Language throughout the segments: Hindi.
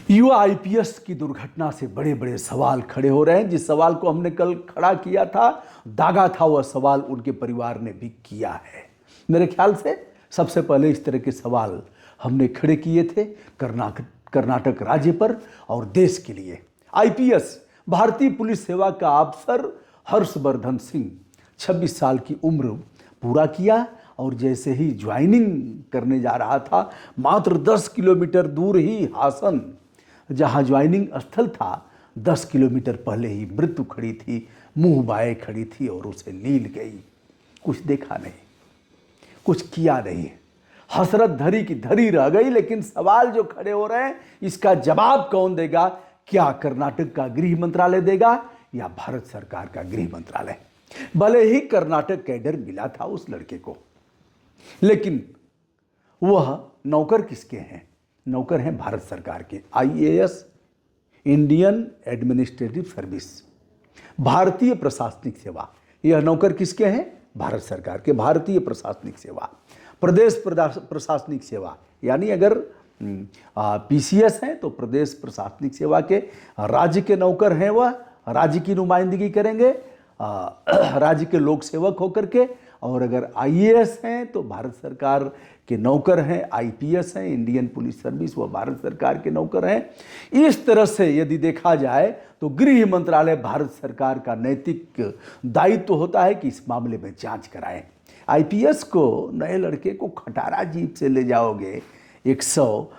युवा आईपीएस की दुर्घटना से बड़े बड़े सवाल खड़े हो रहे हैं। जिस सवाल को हमने कल खड़ा किया था, दागा था, वह सवाल उनके परिवार ने भी किया है। मेरे ख्याल से सबसे पहले इस तरह के सवाल हमने खड़े किए थे कर्नाटक राज्य पर और देश के लिए। आईपीएस भारतीय पुलिस सेवा का अफसर हर्षवर्धन सिंह 26 साल की उम्र पूरा किया और जैसे ही ज्वाइनिंग करने जा रहा था, मात्र 10 किलोमीटर दूर ही हासन, जहां ज्वाइनिंग स्थल था, 10 किलोमीटर पहले ही मृत्यु खड़ी थी, मुंह बाए खड़ी थी और उसे लील गई। कुछ देखा नहीं, कुछ किया नहीं, हसरत धरी की धरी रह गई। लेकिन सवाल जो खड़े हो रहे हैं, इसका जवाब कौन देगा? क्या कर्नाटक का गृह मंत्रालय देगा या भारत सरकार का गृह मंत्रालय? भले ही कर्नाटक कैडर मिला था उस लड़के को, लेकिन वह नौकर किसके हैं? नौकर हैं भारत सरकार के। आईएएस, इंडियन एडमिनिस्ट्रेटिव सर्विस, भारतीय प्रशासनिक सेवा। यह नौकर किसके हैं? भारत सरकार के। भारतीय प्रशासनिक सेवा, प्रदेश प्रशासनिक सेवा, यानी अगर पीसीएस हैं तो प्रदेश प्रशासनिक सेवा के राज्य के नौकर हैं, वह राज्य की नुमाइंदगी करेंगे राज्य के लोक सेवक होकर के। और अगर आईएएस हैं तो भारत सरकार के नौकर हैं, आईपीएस हैं, इंडियन पुलिस सर्विस, वह भारत सरकार के नौकर हैं। इस तरह से यदि देखा जाए तो गृह मंत्रालय भारत सरकार का नैतिक दायित्व होता है कि इस मामले में जांच कराएं। आईपीएस को, नए लड़के को खटारा जीप से ले जाओगे, 100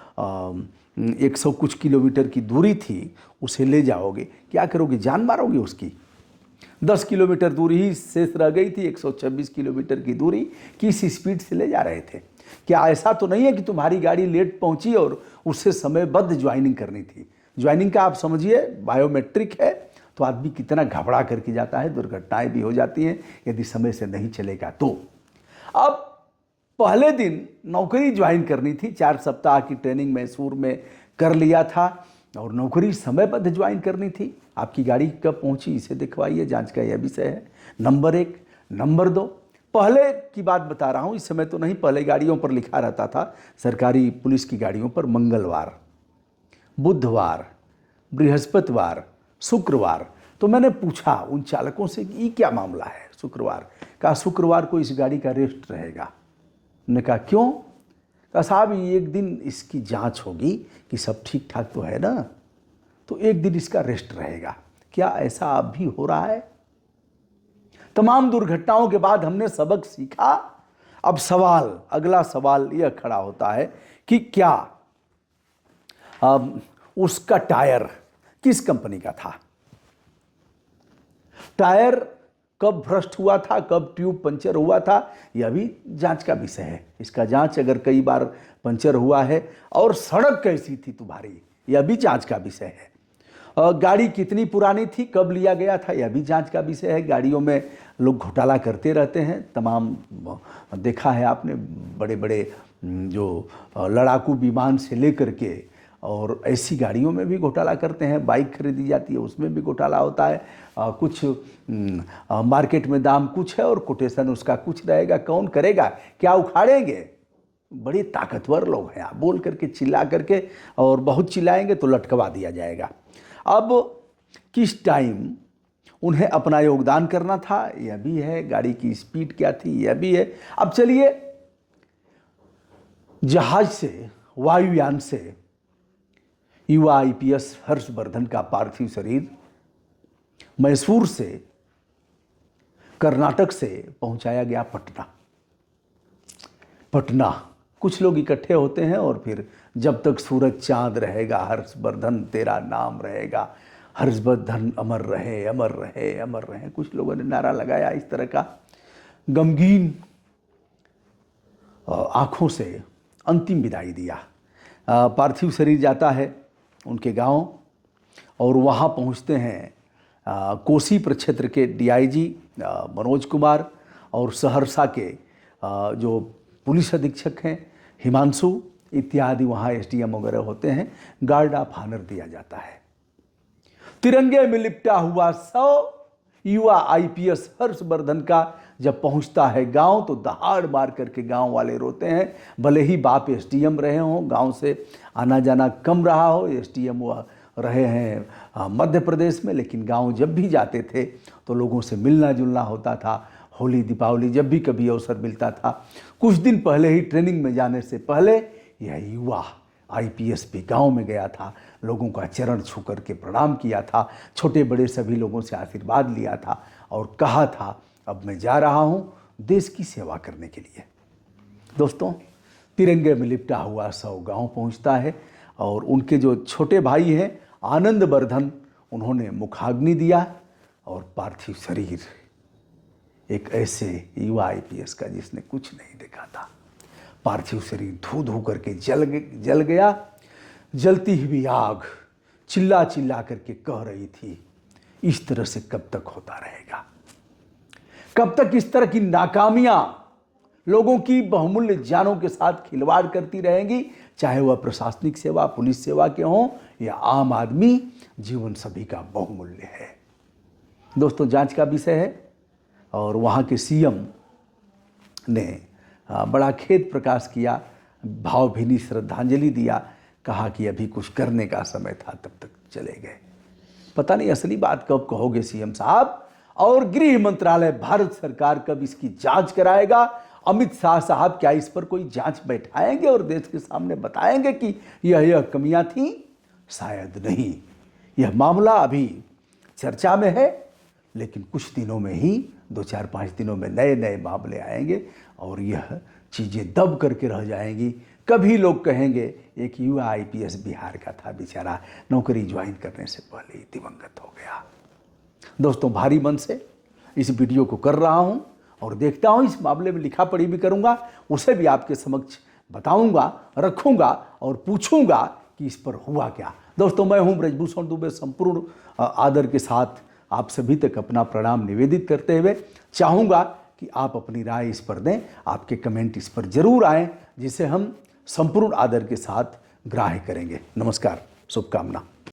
कुछ किलोमीटर की दूरी थी, उसे ले जाओगे, क्या करोगे? जान मारोगे उसकी? 10 किलोमीटर दूरी ही शेष रह गई थी, 126 किलोमीटर की दूरी किस स्पीड से ले जा रहे थे? क्या ऐसा तो नहीं है कि तुम्हारी गाड़ी लेट पहुंची और उससे समयबद्ध ज्वाइनिंग करनी थी? ज्वाइनिंग का आप समझिए, बायोमेट्रिक है तो आदमी कितना घबरा करके जाता है, दुर्घटनाएं भी हो जाती हैं यदि समय से नहीं चलेगा तो। अब पहले दिन नौकरी ज्वाइन करनी थी, 4 सप्ताह की ट्रेनिंग मैसूर में कर लिया था और नौकरी समयबद्ध ज्वाइन करनी थी। आपकी गाड़ी कब पहुंची, इसे दिखवाइए, जांच का यह विषय है, नंबर 1। नंबर 2, पहले की बात बता रहा हूं, इस समय तो नहीं, पहले गाड़ियों पर लिखा रहता था, सरकारी पुलिस की गाड़ियों पर मंगलवार, बुधवार, बृहस्पतिवार, शुक्रवार। तो मैंने पूछा उन चालकों से कि ये क्या मामला है शुक्रवार का? शुक्रवार को इस गाड़ी का रेस्ट रहेगा। उन्होंने कहा क्यों? कहा साहब एक दिन इसकी जांच होगी कि सब ठीक ठाक तो है ना, तो एक दिन इसका रेस्ट रहेगा। क्या ऐसा अब भी हो रहा है? तमाम दुर्घटनाओं के बाद हमने सबक सीखा। अब सवाल, अगला सवाल यह खड़ा होता है कि क्या उसका टायर किस कंपनी का था? टायर कब भ्रष्ट हुआ था, कब ट्यूब पंचर हुआ था, यह भी जांच का विषय है। इसका जांच, अगर कई बार पंचर हुआ है, और सड़क कैसी थी तुम्हारी, यह भी जांच का विषय है। गाड़ी कितनी पुरानी थी, कब लिया गया था, यह भी जांच का विषय है। गाड़ियों में लोग घोटाला करते रहते हैं, तमाम देखा है आपने, बड़े बड़े जो लड़ाकू विमान से लेकर के और ऐसी गाड़ियों में भी घोटाला करते हैं। बाइक खरीदी जाती है, उसमें भी घोटाला होता है। कुछ मार्केट में दाम कुछ है और कोटेशन उसका कुछ रहेगा। कौन करेगा? क्या उखाड़ेंगे? बड़े ताकतवर लोग हैं, आप बोल करके, चिल्ला करके, और बहुत चिल्लाएंगे तो लटकवा दिया जाएगा। अब किस टाइम उन्हें अपना योगदान करना था, यह भी है। गाड़ी की स्पीड क्या थी, यह भी है। अब चलिए, जहाज से, वायुयान से युवा आईपीएस हर्षवर्धन का पार्थिव शरीर मैसूर से, कर्नाटक से पहुंचाया गया पटना। कुछ लोग इकट्ठे होते हैं और फिर जब तक सूरज चांद रहेगा, हर्षवर्धन तेरा नाम रहेगा, हर्षवर्धन अमर रहे, अमर रहे, अमर रहे, कुछ लोगों ने नारा लगाया। इस तरह का गमगीन आंखों से अंतिम विदाई दिया। पार्थिव शरीर जाता है उनके गांव और वहां पहुंचते हैं कोसी प्रक्षेत्र के डीआईजी मनोज कुमार और सहरसा के जो पुलिस अधीक्षक हैं हिमांशु इत्यादि, वहाँ एसडीएम वगैरह होते हैं। गार्ड ऑफ ऑनर दिया जाता है। तिरंगे में लिपटा हुआ शव युवा आईपीएस हर्षवर्धन का जब पहुंचता है गांव तो दहाड़ मार करके गांव वाले रोते हैं। भले ही बाप एसडीएम रहे हों, गांव से आना जाना कम रहा हो, एसडीएम वह रहे हैं मध्य प्रदेश में, लेकिन गांव जब भी जाते थे तो लोगों से मिलना जुलना होता था। होली दीपावली जब भी कभी अवसर मिलता था, कुछ दिन पहले ही ट्रेनिंग में जाने से पहले यह युवा आईपीएस भी गांव में गया था, लोगों का चरण छू करके प्रणाम किया था, छोटे बड़े सभी लोगों से आशीर्वाद लिया था और कहा था अब मैं जा रहा हूं देश की सेवा करने के लिए। दोस्तों, तिरंगे में लिपटा हुआ शव गांव पहुंचता है और उनके जो छोटे भाई हैं आनंद वर्धन, उन्होंने मुखाग्नि दिया और पार्थिव शरीर एक ऐसे युवा आईपीएस का जिसने कुछ नहीं देखा था, पार्थिव शरीर धू धू करके जल गया। जलती हुई आग चिल्ला चिल्ला करके कह रही थी, इस तरह से कब तक होता रहेगा? कब तक इस तरह की नाकामियां लोगों की बहुमूल्य जानों के साथ खिलवाड़ करती रहेंगी? चाहे वह प्रशासनिक सेवा, पुलिस सेवा के हों या आम आदमी, जीवन सभी का बहुमूल्य है। दोस्तों, जांच का विषय है और वहाँ के सीएम ने बड़ा खेद प्रकाश किया, भावभीनी श्रद्धांजलि दिया, कहा कि अभी कुछ करने का समय था, तब तक चले गए। पता नहीं असली बात कब कहोगे सीएम साहब, और गृह मंत्रालय भारत सरकार कब इसकी जांच कराएगा? अमित शाह साहब क्या इस पर कोई जांच बैठाएंगे और देश के सामने बताएंगे कि यह कमियां थीं? शायद नहीं। यह मामला अभी चर्चा में है, लेकिन कुछ दिनों में ही 2-4-5 दिनों में नए नए मामले आएंगे और यह चीज़ें दब करके रह जाएंगी। कभी लोग कहेंगे एक युवा आईपीएस बिहार का था, बेचारा नौकरी ज्वाइन करने से पहले ही दिवंगत हो गया। दोस्तों, भारी मन से इस वीडियो को कर रहा हूं और देखता हूं, इस मामले में लिखा पढ़ी भी करूंगा, उसे भी आपके समक्ष बताऊंगा, रखूंगा और पूछूंगा कि इस पर हुआ क्या। दोस्तों, मैं हूं ब्रजभूषण दुबे, संपूर्ण आदर के साथ आप सभी तक अपना प्रणाम निवेदित करते हुए चाहूँगा कि आप अपनी राय इस पर दें, आपके कमेंट इस पर जरूर आएँ, जिसे हम संपूर्ण आदर के साथ ग्राह्य करेंगे। नमस्कार, शुभकामना।